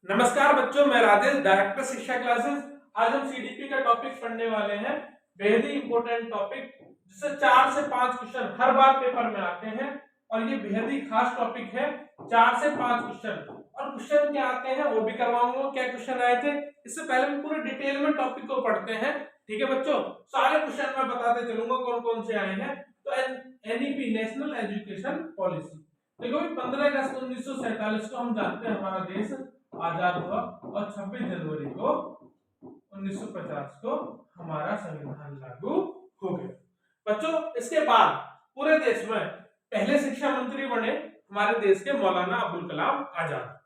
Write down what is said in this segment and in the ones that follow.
नमस्कार बच्चों, मैं राजेश, डायरेक्टर शिक्षा क्लासेस। आज हम सीडीपी का टॉपिक पढ़ने वाले हैं। बेहद ही इंपॉर्टेंट टॉपिक, जिससे 4 से 5 क्वेश्चन हर बार पेपर में आते हैं और ये बेहद ही खास टॉपिक है। 4 से 5 क्वेश्चन, और क्वेश्चन क्या आते हैं वो भी करवाऊंगा। क्या क्वेश्चन आए थे, इससे पहले हम पूरे डिटेल में टॉपिक को पढ़ते हैं। ठीक है बच्चों, सारे क्वेश्चन मैं बताते चलूंगा कौन कौन से आए हैं। तो एनईपी, नेशनल एजुकेशन पॉलिसी। देखो, 15 अगस्त 1947 को हम जानते हैं हमारा देश आजाद हुआ, और 26 जनवरी को 1950 को हमारा संविधान लागू हो गया। बच्चों, इसके बाद पूरे देश में पहले शिक्षा मंत्री बने हमारे देश के मौलाना अबुल कलाम आजाद।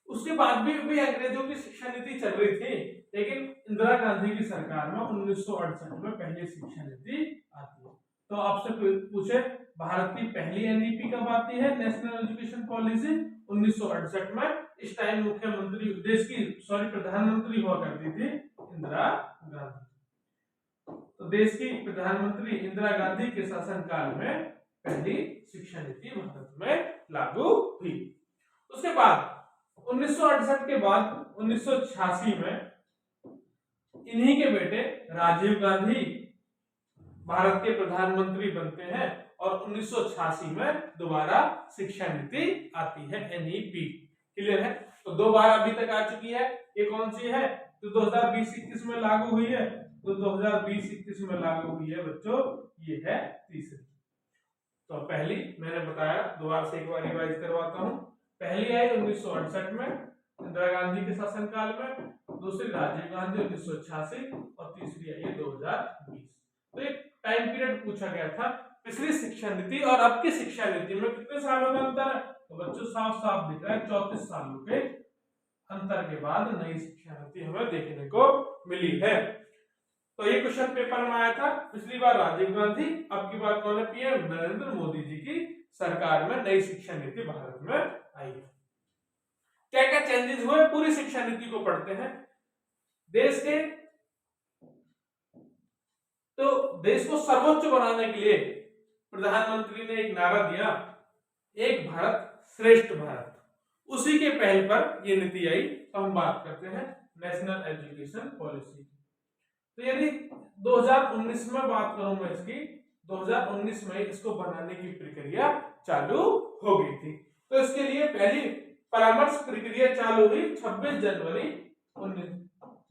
उसके बाद भी अंग्रेजों की शिक्षा नीति चल रही थी, लेकिन इंदिरा गांधी की सरकार में 1968 में पहली शिक्षा नीति आती है। तो आपसे पूछे, भारत की पहली एनईपी कब आती है, नेशनल एजुकेशन पॉलिसी? 1968 में। इस टाइम मुख्यमंत्री देश की प्रधानमंत्री हुआ करती थी इंदिरा गांधी। तो देश की प्रधानमंत्री इंदिरा गांधी के शासनकाल में पहली शिक्षा नीति भारत में लागू हुई। उसके बाद 1968 के बाद 1986 में इन्हीं के बेटे राजीव गांधी भारत के प्रधानमंत्री बनते हैं, और 1986 में दोबारा शिक्षा नीति आती है, एनईपी। क्लियर है? तो 2 बार अभी तक आ चुकी है। ये कौन सी है? तो 2020-21 में लागू हुई है। तो 2020-21 में लागू हुई है बच्चों, ये है तीसरी। तो पहली मैंने बताया, दोबारा से एक बार रिवाइज करवाता हूं। पहली आई 1968 में इंदिरा गांधी के शासनकाल में, दूसरी राजीव गांधी 1986, और तीसरी आई है 2020। तो एक टाइम पीरियड पूछा गया था। पिछली शिक्षा नीति और अब की शिक्षा नीति में कितने सालों का अंतर है? तो बच्चों साफ साफ दिख रहा है, 34 सालों के अंतर के बाद नई शिक्षा नीति हमें देखने को मिली है। तो ये क्वेश्चन पेपर में आया था। पिछली बार राजीव गांधी, अब की बार कौन है? पीएम नरेंद्र मोदी जी की सरकार में नई शिक्षा नीति भारत में आई है। क्या क्या चेंजेस हुए, पूरी शिक्षा नीति को पढ़ते हैं। देश को सर्वोच्च बनाने के लिए प्रधानमंत्री ने एक नारा दिया, एक भारत श्रेष्ठ भारत। उसी के पहल पर यह नीति आई। तो हम बात करते हैं नेशनल एजुकेशन पॉलिसी। तो यदि 2019 में बात करूं मैं इसकी, 2019 में इसको बनाने की प्रक्रिया चालू हो गई थी। तो इसके लिए पहली परामर्श प्रक्रिया चालू हुई 26 जनवरी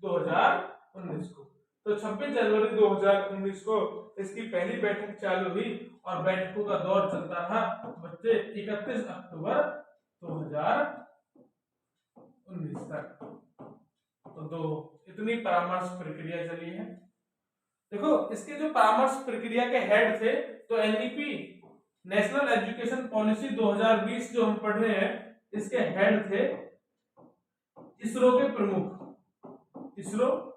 2019 को। तो 26 जनवरी 2019 को इसकी पहली बैठक चालू हुई, और बैठकों का दौर चलता था बच्चे 31 अक्टूबर 2019 तक। तो इतनी परामर्श प्रक्रिया चली है। देखो, इसके जो परामर्श प्रक्रिया के हेड थे, तो एनईपी, नेशनल एजुकेशन पॉलिसी 2020 जो हम पढ़ रहे हैं, इसके हेड थे इसरो के प्रमुख, ISRO,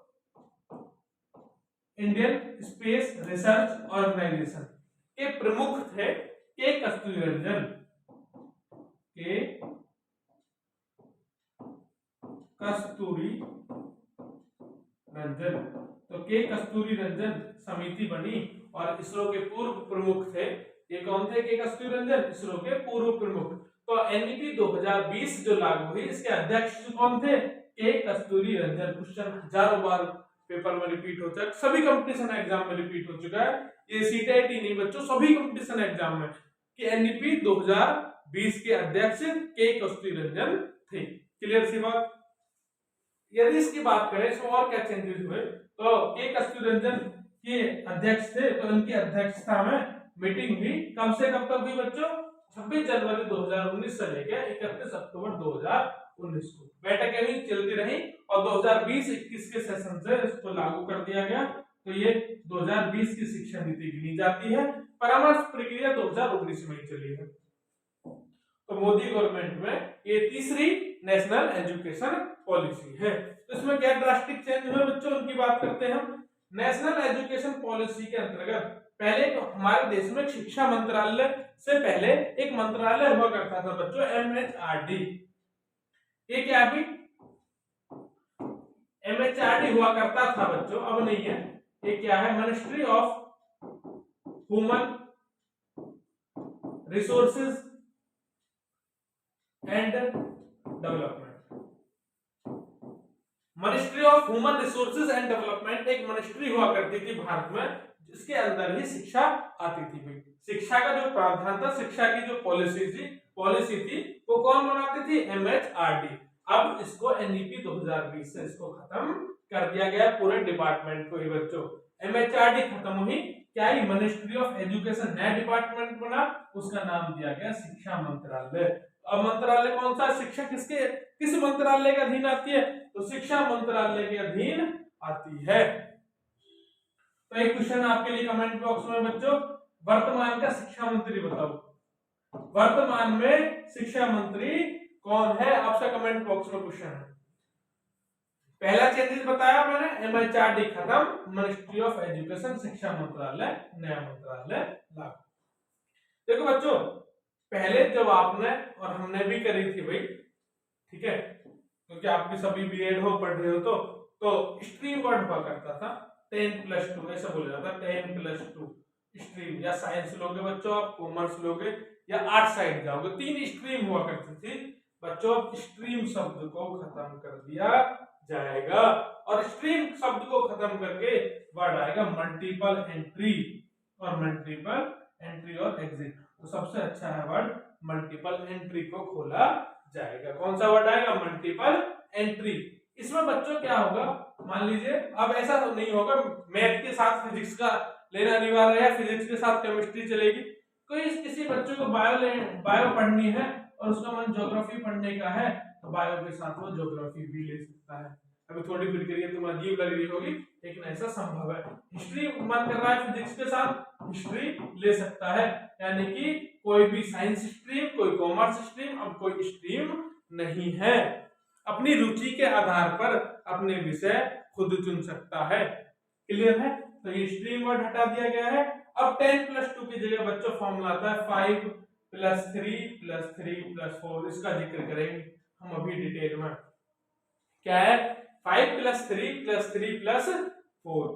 Indian Space Research Organisation के प्रमुख थे के कस्तूरी रंजन। तो के कस्तूरी रंजन समिति बनी, और इसरो के पूर्व प्रमुख थे, ये कौन थे? के कस्तूरी रंजन, इसरो के पूर्व प्रमुख। तो एनईपी 2020 जो लागू हुई, इसके अध्यक्ष कौन थे? के कस्तूरी रंजन। क्वेश्चन हजारों बार पेपर में रिपीट हो चुका है, सभी कंपटीशन एग्जाम में रिपीट हो चुका है। ये सीटेट ही नहीं बच्चों, सभी कंपटीशन एग्जाम में कि एनईपी 2020 के अध्यक्ष के कस्तूरी रंजन थे। क्लियर सी बात? यदि इसकी बात करें इसमें और क्या चेंजेस हुए, तो के कस्तूरी रंजन के अध्यक्ष थे, तो उनकी अध्यक्षता में मीटिंग हुई। कब से कब तक हुई बच्चों? 26 जनवरी 2019 से लेकर 31 अक्टूबर 2019 को बैठकें भी चलती रही, और 2020-21 के सेशन से इसको लागू कर दिया गया। तो ये 2020 की शिक्षा नीति गिनी जाती है। परामर्श प्रक्रिया 2019 में ही चली है। तो मोदी गवर्नमेंट में ये तीसरी नेशनल एजुकेशन पॉलिसी है। तो इसमें क्या ड्रास्टिक चेंज हुए बच्चों, उनकी बात करते हैं हम। नेशनल एजुकेशन पॉलिसी के अंतर्गत पहले तो हमारे देश में शिक्षा मंत्रालय से पहले एक मंत्रालय हुआ करता था बच्चों, एमएचआरडी। ये क्या भी एमएचआरडी हुआ करता था बच्चों, अब नहीं है। ये क्या है? Ministry of human resources and development. Ministry of human resources and development एक मिनिस्ट्री हुआ करती थी भारत में, जिसके अंदर ही शिक्षा आती थी भाई। शिक्षा का जो प्रावधान था, शिक्षा की जो पॉलिसी थी वो कौन बनाती थी? MHRD। अब इसको NEP 2020 से इसको खत्म कर दिया गया पूरे डिपार्टमेंट को। ये बच्चों MHRD खत्म हुई, क्या ही मिनिस्ट्री ऑफ एजुकेशन नया डिपार्टमेंट बना, उसका नाम दिया गया शिक्षा मंत्रालय। अब मंत्रालय कौन सा? शिक्षा किस मंत्रालय के अधीन आती है? तो शिक्षा मंत्रालय के अधीन आती है। तो एक क्वेश्चन आपके लिए कमेंट बॉक्स में बच्चों, वर्तमान का शिक्षा मंत्री बताओ। वर्तमान में शिक्षा मंत्री कौन है? आपसे कमेंट बॉक्स में क्वेश्चन है। पहला चेंजेस बताया मैंने, MHRD खत्म, मिनिस्ट्री ऑफ एजुकेशन शिक्षा मंत्रालय नया मंत्रालय लागू। देखो बच्चों, पहले जब आपने और हमने भी करी थी भाई, ठीक है, क्योंकि आप भी सभी बीएड हो, पढ़ रहे हो, तो स्ट्रीम वर्ड हुआ करता था 10+2, ऐसा बोला जाता 10+2 स्ट्रीम। या साइंस लोगे बच्चों आप, कॉमर्स लोगे या आर्ट साइड जाओगे, 3 स्ट्रीम हुआ करती थी बच्चों। अब स्ट्रीम शब्द को खत्म कर दिया जाएगा, और स्ट्रीम शब्द को खत्म करके वर्ड आएगा मल्टीपल एंट्री, और मल्टीपल एंट्री और एग्जिट। तो सबसे अच्छा है वर्ड मल्टीपल एंट्री को खोला जाएगा। कौन सा वर्ड आएगा? Multiple entry. इसमें बच्चों क्या होगा, मान लीजिए अब ऐसा तो नहीं होगा मैथ के साथ फिजिक्स का लेना अनिवार्य है, फिजिक्स के साथ केमिस्ट्री चलेगी। कोई किसी बच्चों को बायो पढ़नी है और उसका मन ज्योग्राफी पढ़ने का है, तो बायो के साथ वो ज्योग्राफी भी ले सकता है। अभी थोड़ी प्रक्रिया तुम्हें अजीब लग रही होगी, लेकिन ऐसा संभव है। हिस्ट्री मन कर रहा है फिजिक्स के साथ, हिस्ट्री ले सकता है। यानी कि कोई भी साइंस स्ट्रीम, कोई कॉमर्स स्ट्रीम, अब कोई स्ट्रीम नहीं है। अपनी रुचि के आधार पर अपने विषय खुद चुन सकता है। क्लियर है? तो ये स्ट्रीम वर्ड हटा दिया गया है। अब 10+2 की जगह बच्चों फॉर्मूला आता है 5+3+3+4। इसका जिक्र करेंगे हम अभी डिटेल में। क्या है? 5+3+3+4।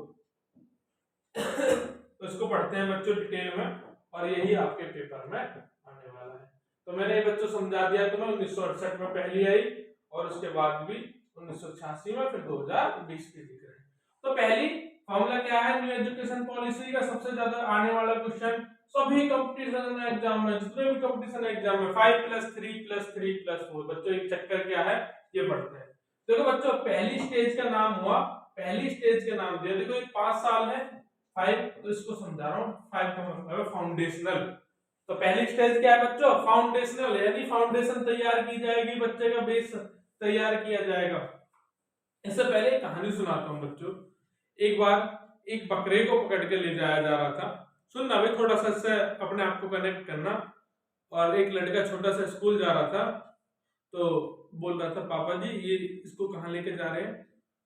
तो इसको पढ़ते हैं बच्चों डिटेल में, और यही आपके पेपर में आने वाला है। तो मैंने बच्चों समझा दिया तुम्हें, 1968 में पहली आई, और उसके बाद भी 1986 में, फिर 2020 की जिक्र है। तो पहली फॉर्मूला क्या है? न्यू एजुकेशन पॉलिसी का सबसे ज्यादा आने वाला क्वेश्चन सभी कंपटीशन एग्जाम में, जितने भी कंपटीशन एग्जाम में 5+3+3+4। बच्चों एक चक्कर क्या है ये पढ़ते हैं। देखो बच्चों, पहली स्टेज का नाम हुआ, पहली स्टेज का नाम दिया, देखो एक 5 साल है, 5, तो इसको समझा रहा हूँ, 5 का मतलब है फाउंडेशनल। तो पहली स्टेज क्या है बच्चों? फाउंडेशनल, यानी फाउंडेशन तैयार की जाएगी, बच्चे का बेस तैयार किया जाएगा। इससे पहले एक कहानी सुनाता हूँ बच्चों। एक बार एक बकरे को पकड़ के ले जाया जा रहा था। सुनना भाई, थोड़ा सा इससे अपने आप को कनेक्ट करना। और एक लड़का छोटा सा स्कूल जा रहा था, तो बोल रहा था पापा जी ये इसको कहाँ लेके जा रहे हैं?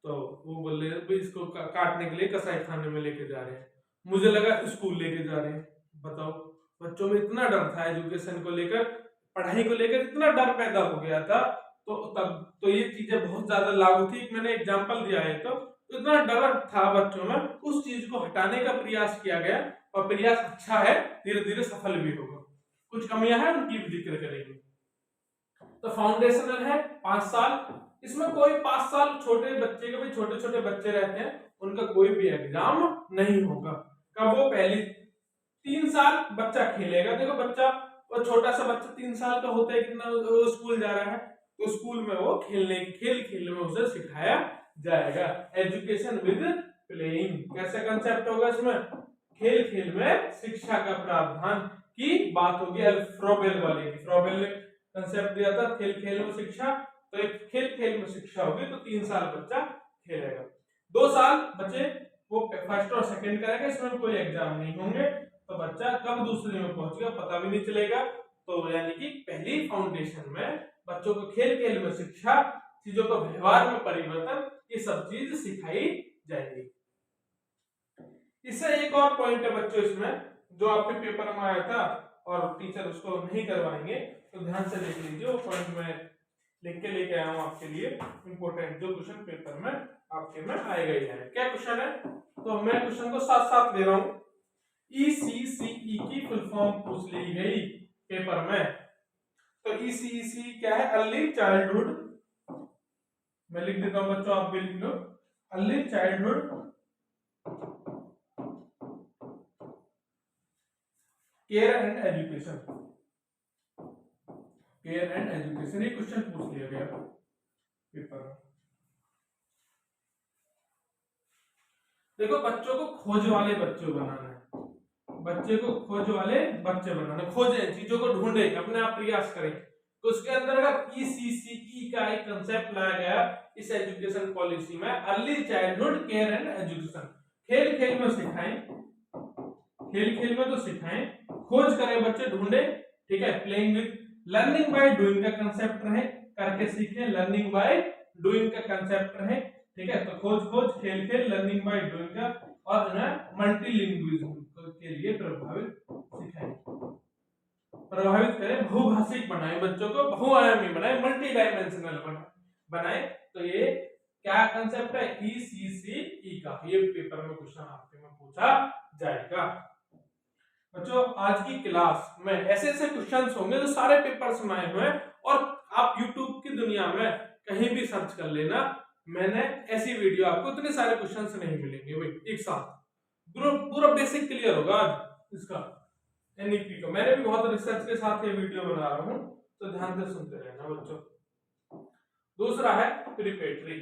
तो वो बोल रहे भाई इसको काटने के लिए कसाई खाने में लेके जा रहे हैं। मुझे लगा स्कूल लेके जा रहे हैं। बताओ, बच्चों में इतना डर था एजुकेशन को लेकर, पढ़ाई को लेकर इतना डर पैदा हो गया था। तो तब तो ये चीजें बहुत ज्यादा लागू थी। मैंने एग्जांपल दिया है। तो इतना डर था बच्चों में, उस चीज को हटाने का प्रयास किया गया, और प्रयास अच्छा है, धीरे धीरे सफल भी होगा। कुछ कमियां हैं उनकी भी जिक्र करेंगे। तो फाउंडेशनल है 5 साल। इसमें कोई 5 साल छोटे बच्चे के भी, छोटे छोटे बच्चे रहते हैं, उनका कोई भी एग्जाम नहीं होगा। कब? वो पहली 3 साल बच्चा खेलेगा। देखो बच्चा, वो छोटा सा बच्चा 3 साल का होता है, कितना वो स्कूल जा रहा है, तो स्कूल में वो खेल में उसे सिखाया जाएगा। एजुकेशन विद प्लेइंग, कैसे कंसेप्ट होगा इसमें? खेल में शिक्षा का प्रावधान की बात होगी। फ्रोबेल वाले की, फ्रोबेल ने कंसेप्ट दिया था खेल में शिक्षा। तो एक खेल में शिक्षा होगी, तो 3 साल बच्चा खेलेगा। 2 साल बच्चे वो फर्स्ट और सेकंड करेगा, इसमें कोई एग्जाम नहीं होंगे। तो बच्चा कब दूसरे में पहुंचेगा पता भी नहीं चलेगा। तो यानी कि पहली फाउंडेशन में बच्चों को खेल में शिक्षा, चीजों को व्यवहार में परिवर्तन, ये सब चीज सिखाई जाएगी। इससे एक और पॉइंट है बच्चों इसमें, जो आपके पेपर में आया था और टीचर उसको नहीं करवाएंगे, तो ध्यान से देख लीजिए। वो पॉइंट में लिख के लेके आया हूं आपके लिए, इंपोर्टेंट जो क्वेश्चन पेपर में आपके में आएगा ही है। क्या क्वेश्चन है? तो मैं क्वेश्चन को साथ साथ ले रहा हूं। ECCE की फुल फॉर्म पूछ ली गई पेपर में। तो ECCE क्या है? अर्ली चाइल्डहुड मैं लिख देता हूं बच्चों, आप भी लिख लो। Early childhood care and education, care and education, ये क्वेश्चन पूछ लिया गया पेपर में। देखो बच्चों को खोज वाले बच्चे बनाना है, बच्चे को खोज वाले बच्चे बनाना, खोजे चीजों को ढूंढे, अपने आप प्रयास करें। तो उसके अंदर अगर ECCE का एक कंसेप्ट लाया गया इस एजुकेशन पॉलिसी में, early childhood care and education, खेल खेल में सिखाएं, खेल खेल में तो सिखाएं, खोज करें बच्चे, ढूंढे, ठीक है, playing with, learning by doing का कंसेप्ट रहे, करके सीखें, लर्निंग बाय डूइंग का कंसेप्ट रहे, ठीक है। तो खोज खोज, खेल खेल, लर्निंग बाय डूइंग का, और मल्टीलिंग्विज्म के लिए प्रभावित सिखाएं, प्रभावित करें, बहुभाषिक बनाए बच्चों को, बहुआयामी बनाए, मल्टी डायमेंशनल बनाए। तो ये क्या कंसेप्ट है, ECCE का, ये पेपर में क्वेश्चन आपके में पूछा जाएगा। बच्चों आज की क्लास में ऐसे ऐसे क्वेश्चंस होंगे जो सारे पेपर्स में आए हुए हैं, और आप YouTube की दुनिया में कहीं भी सर्च कर लेना, मैंने ऐसी वीडियो, आपको इतने सारे क्वेश्चंस नहीं मिलेंगे भाई एक साथ, पूरा बेसिक क्लियर होगा आज इसका NEP का। मैंने भी बहुत रिसर्च के साथ ये वीडियो बना रहा हूं, तो ध्यान से सुनते रहना बच्चों। दूसरा है प्रीपेटरी,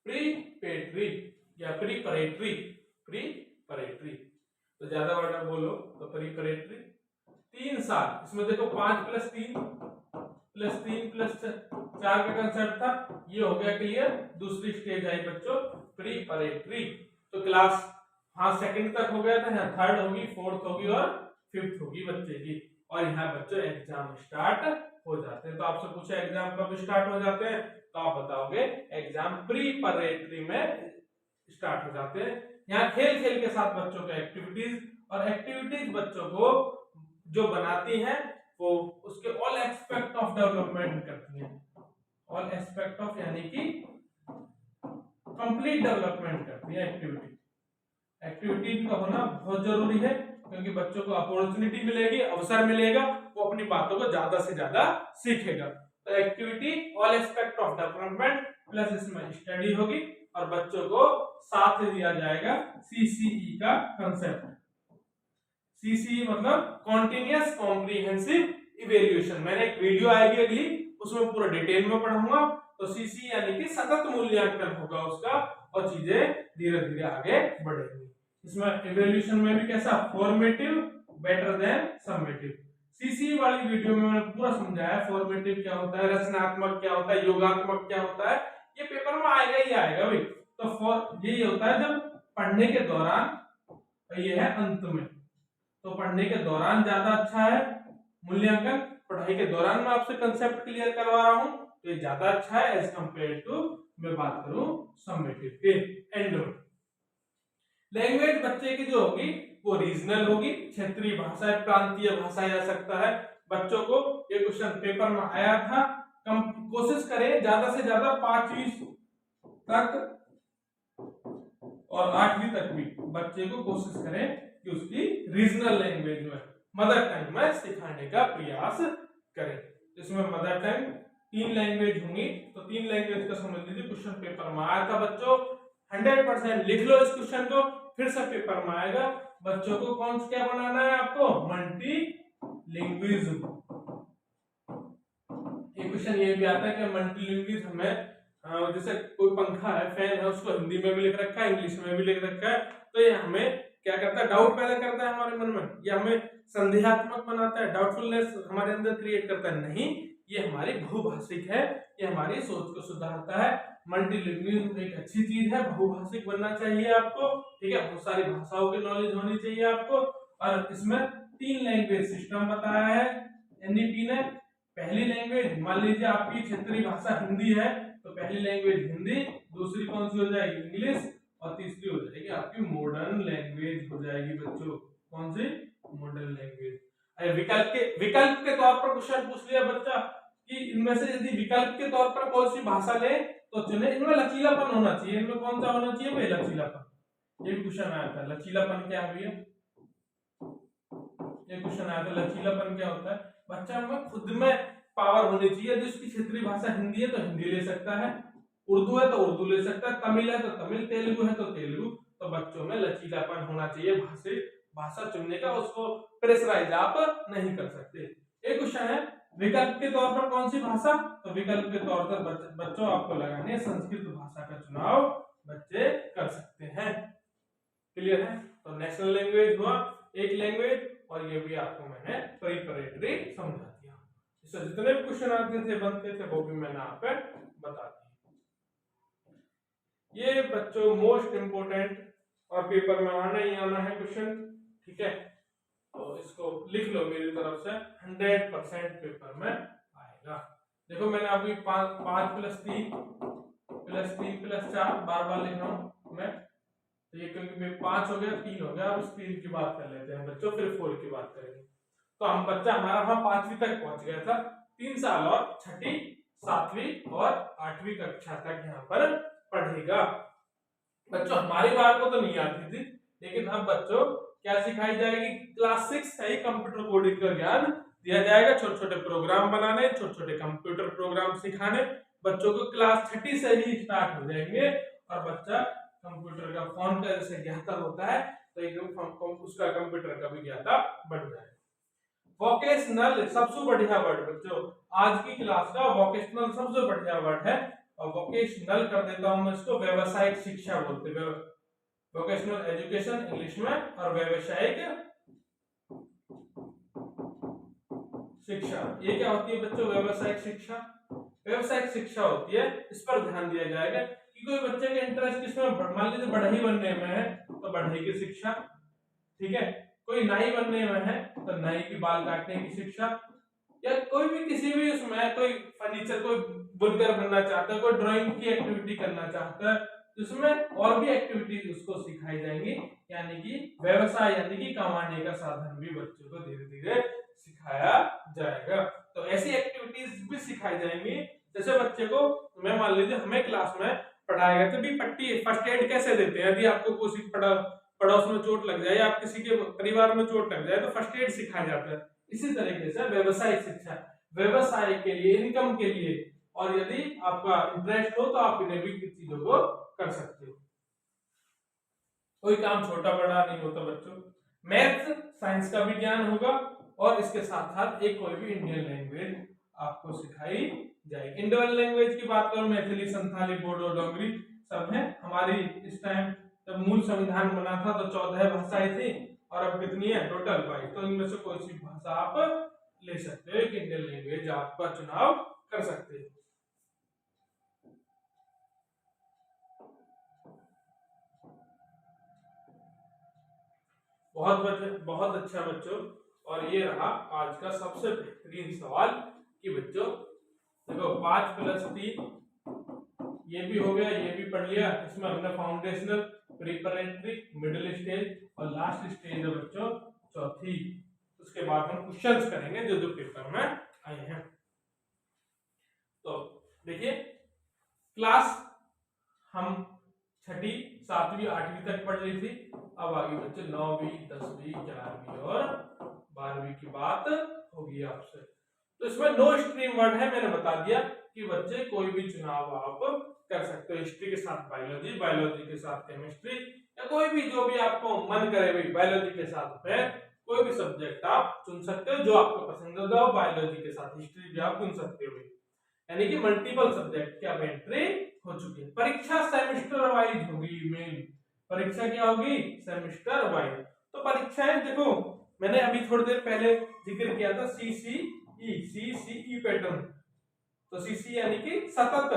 प्रीपेटरी या प्रीपरेटरी, प्रीपरेटरी तो ज्यादा वर्ड बोलो तो प्रीपरेटरी, 3 साल, इसमें देखो 5 + 3 + 3 + 4 का कंसेप्ट था, ये हो गया क्लियर। दूसरी स्टेज आई बच्चों प्रीपरेटरी, तो क्लास हाँ सेकंड तक हो गया था, यहाँ थर्ड होगी, फोर्थ होगी और फिफ्थ होगी बच्चे की, और यहाँ बच्चों एग्जाम स्टार्ट हो जाते हैं। तो आपसे पूछा एग्जाम कब स्टार्ट हो जाते हैं, तो आप बताओगे एग्जाम प्रीपरेटरी में स्टार्ट हो जाते हैं। यहाँ खेल खेल के साथ बच्चों के एक्टिविटीज, और एक्टिविटीज बच्चों को जो बनाती हैं वो उसके ऑल एस्पेक्ट ऑफ डेवलपमेंट करती हैं, ऑल एस्पेक्ट ऑफ यानी कि कंप्लीट डेवलपमेंट करती है एक्टिविटी। एक्टिविटी का होना बहुत जरूरी है, क्योंकि बच्चों को अपॉर्चुनिटी मिलेगी, अवसर मिलेगा, वो अपनी बातों को ज्यादा से ज्यादा सीखेगा। तो activity all aspect of development plus इसमें स्टडी होगी, और बच्चों को साथ दिया जाएगा CCE का कंसेप्ट। CCE मतलब कॉन्टिन्यूअस कॉम्प्रिहेंसिव इवैल्यूएशन, मैंने एक वीडियो आएगी अगली, उसमें पूरा डिटेल में पढ़ाऊंगा। तो CCE यानी कि सतत मूल्यांकन होगा उसका, और चीजें धीरे धीरे आगे बढ़ेंगी। इसमें इवैल्यूएशन में भी कैसा, formative better than summative. CCE वाली वीडियो में मैंने पूरा समझाया फॉर्मेटिव क्या होता है, रचनात्मक क्या होता है, योगात्मक क्या होता है, ये पेपर में आएगा ही आएगा भाई। तो ये होता है जब पढ़ने के दौरान, ये है अंत में, तो पढ़ने के दौरान ज्यादा अच्छा है मूल्यांकन, पढ़ाई के दौरान मैं आपसे कंसेप्ट क्लियर करवा रहा हूं तो ये ज्यादा अच्छा है एज कंपेयर टू मैं बात करूं समेटिव के एंड में। लैंग्वेज बच्चे की जो होगी वो रीजनल होगी, क्षेत्रीय भाषा, प्रांतीय भाषा जा सकता है। बच्चों को ये क्वेश्चन पेपर में आया था, कोशिश करें ज्यादा से ज्यादा 5वीं तक और 8वीं तक भी बच्चे को कोशिश करें कि उसकी रीजनल लैंग्वेज में, मदर टंग में सिखाने का प्रयास करें। इसमें मदर टंग 3 लैंग्वेज होंगी, तो 3 लैंग्वेज का समझ लीजिए क्वेश्चन पेपर में आया था बच्चों। 100% लिख लो इस क्वेश्चन को, फिर से पेपर में आएगा। बच्चों को कौन सा क्या बनाना है, आपको मल्टी लिंग्विज्म। ये क्वेश्चन ये भी आता है कि मल्टी लिंग्विज्म में जैसे कोई पंखा है, फैन है, उसको हिंदी में भी लिख रखा है, इंग्लिश में भी लिख रखा है, तो ये हमें क्या करता है, डाउट पैदा करता है हमारे मन में, या हमें संदेहात्मक बनाता है, डाउटफुलनेस हमारे अंदर क्रिएट करता है। नहीं, ये हमारी बहुभाषिक है, ये हमारी सोच को सुधारता है। मल्टीलिंग्विज्म एक अच्छी चीज है, बहुभाषिक बनना चाहिए आपको, ठीक है, बहुत सारी भाषाओं की नॉलेज होनी चाहिए आपको। और इसमें 3 लैंग्वेज सिस्टम बताया है NEP ने। पहली लैंग्वेज मान लीजिए आपकी क्षेत्रीय भाषा हिंदी है, तो पहली लैंग्वेज हिंदी, दूसरी कौन सी हो जाएगी इंग्लिश, और तीसरी हो जाएगी आपकी मॉडर्न लैंग्वेज हो जाएगी बच्चों। कौन सी, मॉडर्न लैंग्वेज। विकल्प के तौर पर क्वेश्चन पूछ लिया बच्चा कि इनमें से यदि विकल्प के तौर पर कौन सी भाषा ले तो चुने, इनमें लचीलापन होना चाहिए, इनमें कौन सा होना चाहिए भाई, लचीलापन। ये क्वेश्चन आया था, लचीलापन क्या है भैया, ये क्वेश्चन आया था, लचीलापन क्या होता है। बच्चा में खुद में पावर होनी चाहिए। यदि उसकी क्षेत्रीय भाषा हिंदी है तो हिंदी ले सकता है, उर्दू है तो उर्दू ले सकता है, तमिल है तो तमिल, तेलुगु है तो तेलुगु। तो बच्चों में लचीलापन होना चाहिए भाषा चुनने का, उसको प्रेशराइज आप नहीं कर सकते। एक क्वेश्चन है विकल्प के तौर पर कौन सी भाषा, तो विकल्प के तौर पर बच्चों आपको लगानी है संस्कृत भाषा का चुनाव बच्चे कर सकते हैं। क्लियर है? तो नेशनल लैंग्वेज हुआ एक लैंग्वेज, और ये भी आपको मैंने प्रिपरेटरी समझा दिया। इससे जितने भी क्वेश्चन आते थे बनते थे वो भी मैंने आपको बता दिया। ये बच्चों मोस्ट इंपोर्टेंट और पेपर में आना ही आना है क्वेश्चन, ठीक है? तो इसको लिख लो मेरी तरफ से, 100% पेपर में आएगा। देखो मैंने अभी 5 + 3 + 3 + 4 बार लिख रहा हूं मैं, तो ये क्योंकि 5 हो गया 3 हो गया, अब इस 3 की बात कर लेते हैं बच्चों, फिर 4 की बात करेंगे। तो हम बच्चा हमारा वहां 5वीं तक पहुंच गया था, 3 साल और 6ठी 7वीं और 8वीं कक्षा तक यहाँ पर पढ़ेगा। बच्चों हमारी बार को तो नहीं आती थी, लेकिन अब बच्चों क्या सिखाई जाएगी, क्लास 6 से ही कंप्यूटर कोडिंग का ज्ञान दिया जाएगा। छोटे छोटे प्रोग्राम बनाने, छोटे छोटे कंप्यूटर प्रोग्राम सिखाने बच्चों को क्लास 6 से ही स्टार्ट हो जाएंगे, और बच्चा कंप्यूटर का फोन का जैसे ज्ञाता होता है तो एकदम उसका कंप्यूटर का भी ज्ञाता बन जाए। वोकेशनल सबसे बढ़िया वर्ड बच्चों, आज की क्लास का वोकेशनल सबसे बढ़िया वर्ड है, और वोकेशनल कर देता हूं मैं इसको, व्यावसायिक शिक्षा बोलते हैं। वोकेशनल एजुकेशन इंग्लिश में, और व्यावसायिक शिक्षा ये क्या होती है बच्चों, व्यावसायिक शिक्षा। व्यावसायिक शिक्षा होती है, इस पर ध्यान दिया जाएगा कि कोई बच्चे का इंटरेस्ट किसमें, मान लीजिए बढ़ई बनने में है तो बढ़ई की शिक्षा, ठीक है? कोई नाई बनने में है तो नाई की बाल काटने की शिक्षा, या कोई भी किसी भी उसमें कोई फर्नीचर, कोई बुनकर बनना चाहता है, कोई ड्राइंग की एक्टिविटी करना चाहता है, उसमें और भी एक्टिविटीज उसको सिखाई जाएंगी, यानी कि व्यवसाय यानी कि कमाने का साधन भी बच्चों को धीरे धीरे सिखाया जाएगा। तो ऐसी एक्टिविटीज भी सिखाई जाएंगी, जैसे बच्चे को मैं मान लीजिए हमें क्लास में पढ़ाया गया कि पट्टी फर्स्ट एड कैसे देते हैं, यदि आपको किसी पड़ोस में चोट लग जाए या आप किसी के परिवार में चोट लग जाए तो फर्स्ट एड सिखाया जाता है। इसी तरीके से व्यवसायिक शिक्षा, व्यवसाय के लिए, इनकम के लिए, और यदि आपका इंटरेस्ट हो तो आप इन्हें भी चीजों को कर सकते हो। कोई काम छोटा बड़ा नहीं होता बच्चों। मैथ्स साइंस का भी ज्ञान होगा, और इसके साथ साथ एक कोई भी इंडियन लैंग्वेज आपको सिखाई जाएगी। इंडियन लैंग्वेज की बात करूं, मैथिली, संथाली, बोडो, डोगरी सब है। हमारी इस टाइम जब मूल संविधान बना था तो 14 भाषाएं थी, और अब कितनी है टोटल 22। तो इनमें से कोई सी भाषा आप ले सकते हो, एक इंडियन लैंग्वेज आपका चुनाव कर सकते हो। बहुत अच्छा बच्चों, और ये रहा आज का सबसे बेहतरीन सवाल कि बच्चों देखो 5 + 3 ये भी हो गया, ये भी पढ़ लिया। इसमें हमने फाउंडेशनल, प्रिपरेटरी, मिडिल स्टेज और लास्ट स्टेज है बच्चों चौथी। उसके बाद हम क्वेश्चंस करेंगे जो जो पेपर में आए हैं। तो देखिए क्लास हम 6ठी 7वीं 8वीं तक पढ़ ली थी, अब आगे बच्चे 9वीं 10वीं 11वीं और 12वीं की बात होगी आपसे। तो इसमें नो स्ट्रीम वर्ड है, मैंने बता दिया कि बच्चे कोई भी चुनाव आप कर सकते हो। हिस्ट्री के साथ बायोलॉजी, बायोलॉजी के साथ केमिस्ट्री, या कोई भी जो भी आपको मन करे भाई बायोलॉजी के साथ मैथ, कोई भी सब्जेक्ट आप चुन सकते हो जो आपको पसंद हो। बायोलॉजी के साथ हिस्ट्री भी आप चुन सकते हो, यानी कि मल्टीपल सब्जेक्ट की अब एंट्री हो चुकी है। परीक्षा सेमेस्टर वाइज होगी, मेन परीक्षा क्या होगी, सेमेस्टर वाइज। तो परीक्षाएं देखो मैंने अभी थोड़ी देर पहले जिक्र किया था सीसीई पैटर्न। तो सीसी यानी कि सतत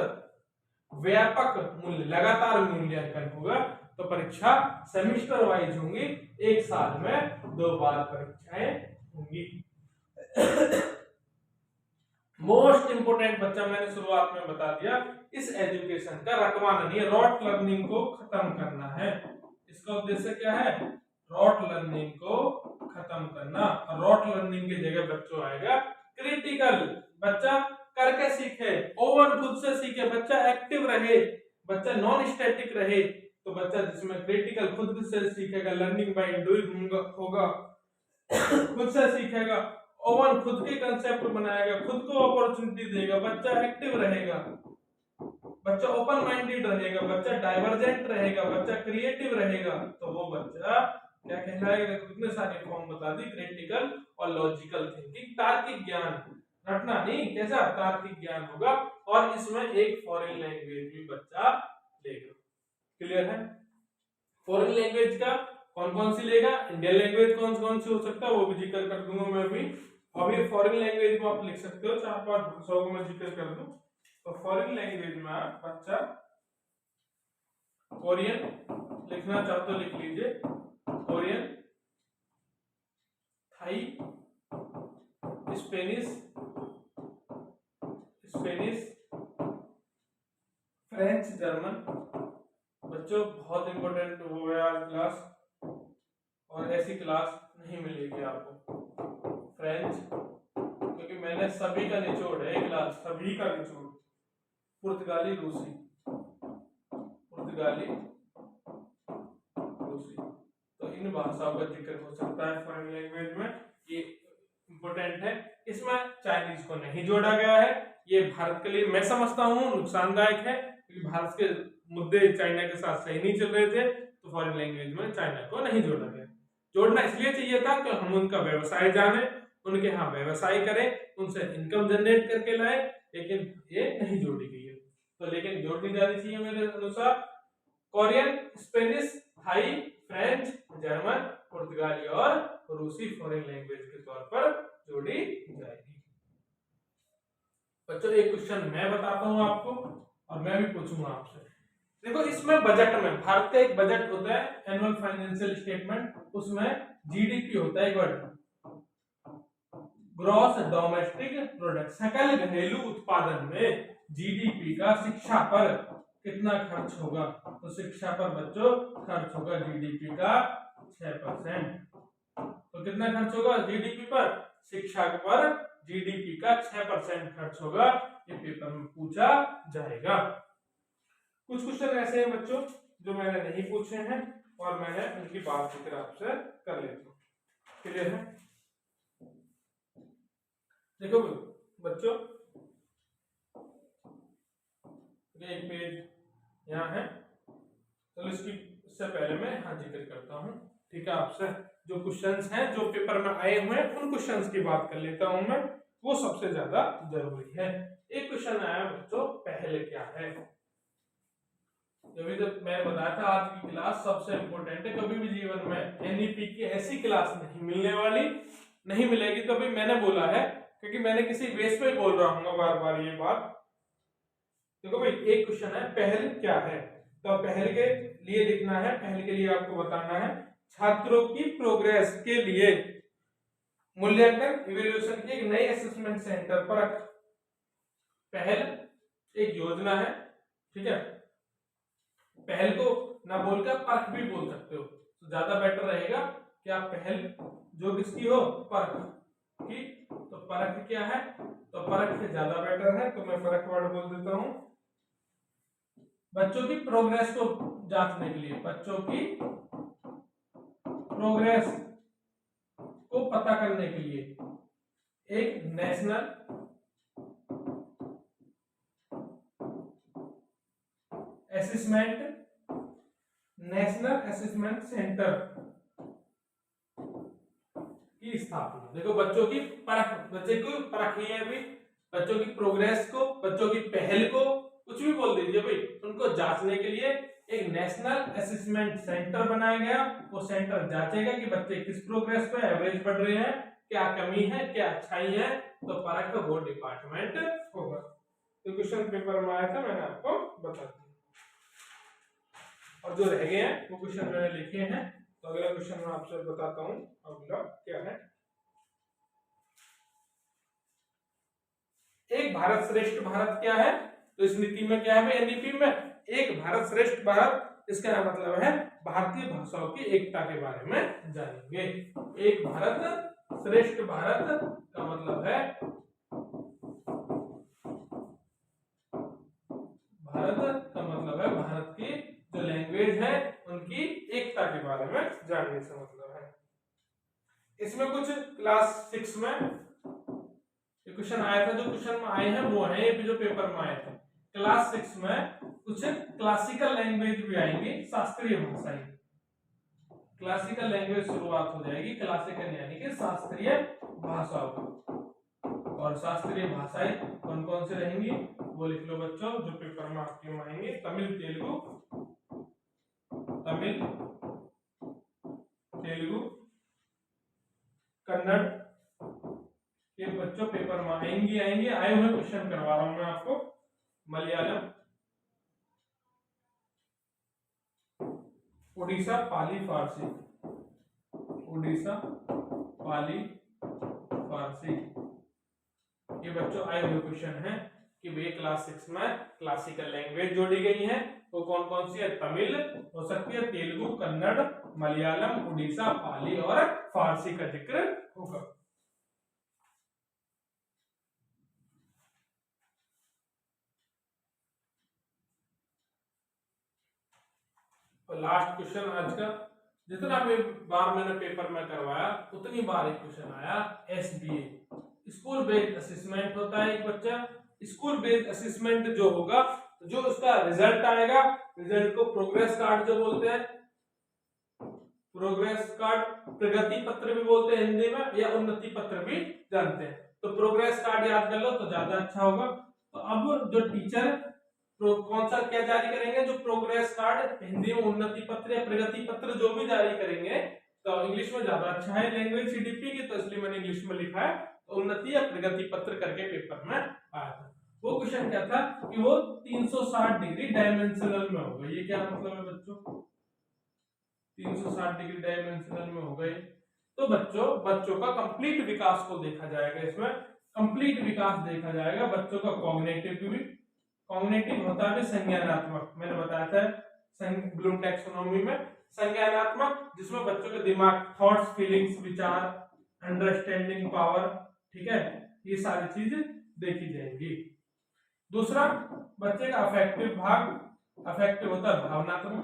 व्यापक मूल्य, लगातार मूल्यांकन होगा। तो परीक्षा सेमेस्टर वाइज होंगी, एक साल में 2 बार परीक्षाएं होंगी। मोस्ट इंपोर्टेंट बच्चा मैंने शुरुआत में बता दिया, इस एजुकेशन का रटवाना नहीं है, रॉट लर्निंग को खत्म करना है। इसका उद्देश्य क्या है, रॉट लर्निंग को खत्म करना। रॉट लर्निंग की जगह बच्चों आएगा क्रिटिकल, बच्चा करके सीखे, ओवन खुद से सीखे, बच्चा एक्टिव रहे, बच्चा नॉन स्टैटिक रहे। तो बच्चा जिसमें क्रिटिकल खुद से सीखेगा, लर्निंग बाय डूइंग होगा, खुद से सीखेगा, ओवन खुद के कंसेप्ट बनाएगा, खुद को अपॉर्चुनिटी देगा, बच्चा एक्टिव रहेगा, बच्चा ओपन माइंडेड रहेगा, बच्चा डाइवर्जेंट रहेगा, बच्चा क्रिएटिव रहेगा, तो वो बच्चा क्या कहलाएगा? कितने सारे फॉर्म बता दी, क्रिटिकल और लॉजिकल थिंकिंग, तार्किक ज्ञान, रटना नहीं, कैसा तार्किक ज्ञान होगा। और इसमें एक फॉरेन लैंग्वेज भी बच्चा लेगा। क्लियर है? फॉरेन लैंग्वेज का कौन कौन सी लेगा, इंडियन लैंग्वेज कौन कौन सी हो सकता है वो भी जिक्र कर दूंगा मैं भी। और ये फॉरेन लैंग्वेज में आप लिख सकते हो, 4-5 भाषाओं को मैं जिक्र कर दूं। तो फॉरेन लैंग्वेज में आप बच्चा कोरियन लिखना चाहो तो लिख लीजिए, Korean, Thai, Spanish, French, German. बच्चों बहुत इंपॉर्टेंट हो गया आज क्लास, और ऐसी क्लास नहीं मिलेगी आपको। फ्रेंच, क्योंकि मैंने सभी का निचोड़ है क्लास, सभी का निचोड़। पुर्तगाली, रूसी, तो इन भाषाओं का जिक्र हो सकता है फॉरेन लैंग्वेज में, ये इंपॉर्टेंट है। इसमें चाइनीज को नहीं जोड़ा गया है, ये भारत के लिए मैं समझता हूँ नुकसानदायक है, क्योंकि भारत के मुद्दे चाइना के साथ सही नहीं चल रहे थे, तो फॉरेन लैंग्वेज में चाइना को नहीं जोड़ा गया। जोड़ना इसलिए चाहिए था कि हम उनका व्यवसाय जाने, उनके यहाँ व्यवसाय करें, उनसे इनकम जनरेट करके लाए, लेकिन ये नहीं जोड़ी गई है। तो लेकिन जोड़नी जानी चाहिए मेरे अनुसार। Korean, Spanish, Thai, French, German, पुर्तगाली और रूसी फॉरेन लैंग्वेज के तौर पर जोड़ी जाएगी। बच्चों एक क्वेश्चन मैं बताता हूं आपको, और मैं भी पूछूंगा आपसे। देखो इसमें बजट में, भारत का एक बजट होता है एनुअल फाइनेंशियल स्टेटमेंट, उसमें जीडीपी होता है एक वर्ड, ग्रॉस डोमेस्टिक प्रोडक्ट, सकल घरेलू उत्पादन में जीडीपी का शिक्षा पर कितना खर्च होगा? तो शिक्षा पर बच्चों खर्च होगा जीडीपी का 6%। तो कितना खर्च होगा जीडीपी पर? शिक्षा पर जीडीपी का 6% खर्च होगा। ये पेपर में पूछा जाएगा। कुछ क्वेश्चन ऐसे हैं बच्चों जो मैंने नहीं पूछे हैं, और मैंने उनकी बात जिक्र आपसे कर लेता हूँ। क्लियर है? देखो बच्चों, एक पेज यहाँ है, चलो इससे पहले मैं यहाँ जिक्र करता हूँ, ठीक है? आपसे जो क्वेश्चंस हैं जो पेपर में आए हुए हैं उन क्वेश्चंस की बात कर लेता हूँ मैं, वो सबसे ज्यादा जरूरी है। एक क्वेश्चन आया बच्चों, पहल क्या है? जब मैं बताया था आज की क्लास सबसे इंपॉर्टेंट है, कभी भी जीवन में एनईपी की ऐसी क्लास नहीं मिलने वाली, नहीं मिलेगी। कभी मैंने बोला है, क्योंकि मैंने किसी बेस पे बोल रहा हूँ बार बार ये बात। देखो भाई एक क्वेश्चन है, पहल क्या है? तो पहल के लिए लिखना है, पहल के लिए आपको बताना है छात्रों की प्रोग्रेस के लिए मूल्यांकन इवैल्यूएशन की एक नई असेसमेंट सेंटर पर। पहल एक योजना है, ठीक है? पहल को ना बोलकर परख भी बोल सकते हो, तो ज्यादा बेटर रहेगा कि आप पहल जो किसकी हो, परख की। तो परख क्या है? तो परख से ज्यादा बेटर है, तो मैं परख वर्ड बोल देता हूं। बच्चों की प्रोग्रेस को जांचने के लिए, बच्चों की प्रोग्रेस को पता करने के लिए एक नेशनल असेसमेंट सेंटर की स्थापना। देखो बच्चों की परख, बच्चे की परख ही है अभी, बच्चों की प्रोग्रेस को, बच्चों की पहल को, कुछ भी बोल दीजिए भाई, उनको जांचने के लिए एक नेशनल असेसमेंट सेंटर बनाया गया। वो सेंटर जांचेगा कि बच्चे किस प्रोग्रेस पे एवरेज बढ़ रहे हैं, क्या कमी है, क्या अच्छाई है, तो परख वो डिपार्टमेंट होगा। तो क्वेश्चन पेपर में आया था, मैंने आपको बता दिया, और जो रह गए हैं वो क्वेश्चन मैंने लिखे हैं। तो अगला क्वेश्चन मैं आपसे बताता हूं, अगला क्या है। एक भारत श्रेष्ठ भारत क्या है? तो इस नीति में क्या है, एनईपी में एक भारत श्रेष्ठ भारत, इसका मतलब है भारतीय भाषाओं की एकता के बारे में जानेंगे। एक भारत श्रेष्ठ भारत का मतलब है भारत का मतलब है भारत की जो लैंग्वेज है उनकी एकता के बारे में जानने से मतलब है। इसमें कुछ क्लास 6 में क्वेश्चन आया था, जो क्वेश्चन में आए हैं वो है ये भी जो पेपर में आए थे। क्लास 6 में कुछ क्लासिकल लैंग्वेज भी आएंगी, शास्त्रीय भाषाएं। क्लासिकल लैंग्वेज शुरुआत हो जाएगी, क्लासिकल यानी कि शास्त्रीय भाषाओं की। और शास्त्रीय भाषाएं कौन कौन से रहेंगी वो लिख लो बच्चों, जो पेपर में आपके में आएंगे। तमिल, तेलुगु, कन्नड़, ये बच्चों पेपर में आएंगे आए हुए क्वेश्चन करवा रहा हूं मैं आपको। मलयालम, उड़ीसा, पाली, फारसी, उड़ीसा, पाली, फारसी, ये बच्चों आए हुए क्वेश्चन हैं कि भाई क्लास 6 में क्लासिकल लैंग्वेज जोड़ी गई है, वो कौन कौन सी है? तमिल हो सकती है, तेलुगु, कन्नड़, मलयालम, उड़ीसा, पाली और फारसी का जिक्र होगा। लास्ट क्वेश्चन आज का, जितना भी बार मैंने पेपर में करवाया उतनी बार एक क्वेश्चन आया। एसबीए, स्कूल बेस्ड असेसमेंट होता है एक बच्चा। स्कूल बेस्ड असेसमेंट जो होगा, जो उसका रिजल्ट आएगा, रिजल्ट को प्रोग्रेस कार्ड जो बोलते हैं, प्रोग्रेस कार्ड, प्रगति पत्र भी बोलते हैं हिंदी में, या उन्नति पत्र भी जानते हैं। तो प्रोग्रेस कार्ड याद कर लो तो ज्यादा अच्छा होगा। तो अब जो टीचर कौन सा क्या जारी करेंगे? जो प्रोग्रेस कार्ड, हिंदी में उन्नति पत्र या प्रगति पत्र जो भी जारी करेंगे, तो इंग्लिश में ज्यादा अच्छा है लैंग्वेज सीडीपी की, तो इसलिए मैंने इंग्लिश में लिखा है। तो उन्नति या प्रगति पत्र करके पेपर में आया था। वो क्वेश्चन क्या था कि वो 360 डिग्री डायमेंशनल में होगा। ये क्या मतलब है बच्चों? 360 डिग्री डायमेंशनल में हो गए। तो बच्चों का कंप्लीट विकास को देखा जाएगा। इसमें कंप्लीट विकास देखा जाएगा बच्चों का। कॉग्निटिव भी, कॉग्निटिव होता है संज्ञानात्मक, मैंने बताया था ब्लूम टैक्सोनॉमी में। संज्ञानात्मक जिसमें बच्चों के दिमाग, थॉट्स, फीलिंग्स, विचार, अंडरस्टैंडिंग पावर, ठीक है, ये सारी चीज देखी जाएंगी। दूसरा बच्चे का अफेक्टिव भाग, अफेक्टिव होता है भावनात्मक।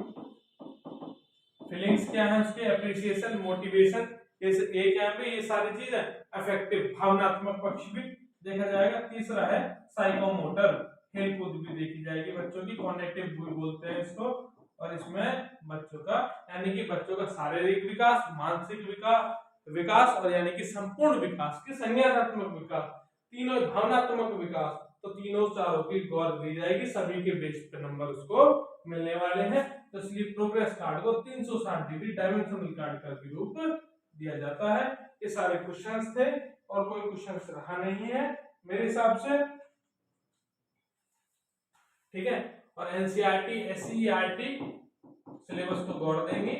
फीलिंग्स क्या है उसके? अप्रिसिएशन, मोटिवेशन, ये क्या है? ये सारी चीजें अफेक्टिव, भावनात्मक पक्ष भी देखा जाएगा। तीसरा है साइकोमोटर, खेल कूद भी देखी जाएगी बच्चों की। कॉग्निटिव भी बोलते हैं इसको। और इसमें बच्चों का यानी कि बच्चों का शारीरिक विकास, मानसिक विकास और यानी कि संपूर्ण विकास की, संज्ञानात्मक विकास, तीनों, भावनात्मक विकास, तो तीनों चारों की गौर दी जाएगी। सभी के बेस पे नंबर उसको मिलने वाले हैं। तो इसलिए प्रोग्रेस कार्ड को 360 डिग्री डायमेंशनल कार्ड का रूप दिया जाता है। ये सारे क्वेश्चंस थे और कोई क्वेश्चंस रहा नहीं है मेरे हिसाब से, ठीक है। और एनसीईआरटी, एससीईआरटी सिलेबस को गौर देंगे।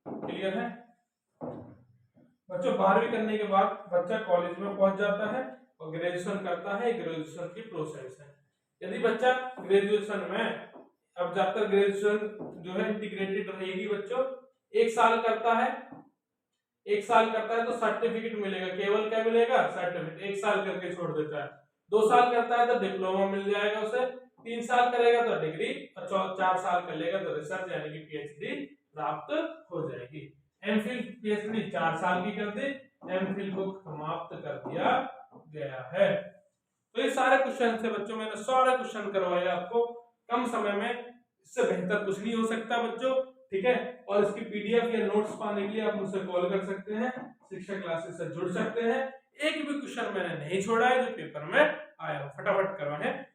क्लियर है बच्चों? 12वीं करने के बाद बच्चा कॉलेज में पहुंच जाता है और ग्रेजुएशन करता है। ग्रेजुएशन की प्रोसेस है। यदि बच्चा ग्रेजुएशन में, अब जब तक ग्रेजुएशन जो है इंटीग्रेटेड रहेगी बच्चों, 1 साल करता है, 1 साल करता है तो सर्टिफिकेट मिलेगा। केवल क्या मिलेगा? सर्टिफिकेट। 1 साल करके छोड़ देता है। 2 साल करता है तो डिप्लोमा मिल जाएगा उसे। 3 साल करेगा तो डिग्री, और 4 साल कर लेगा तो रिसर्च यानी कि पीएचडी प्राप्त हो जाएगी। एमफिल पीएचडी 4 साल की कर दी, एमफिल को समाप्त कर दिया गया है। तो ये सारे क्वेश्चन थे बच्चों, मैंने सारे क्वेश्चन करवाए आपको कम समय में। इससे बेहतर कुछ नहीं हो सकता बच्चों, ठीक है। और इसकी पीडीएफ या नोट्स पाने के लिए आप मुझसे कॉल कर सकते हैं, शिक्षा क्लासेस से जुड़ सकते हैं। एक भी क्वेश्चन मैंने नहीं छोड़ा है जो पेपर में आया हो, फटाफट करवाएं।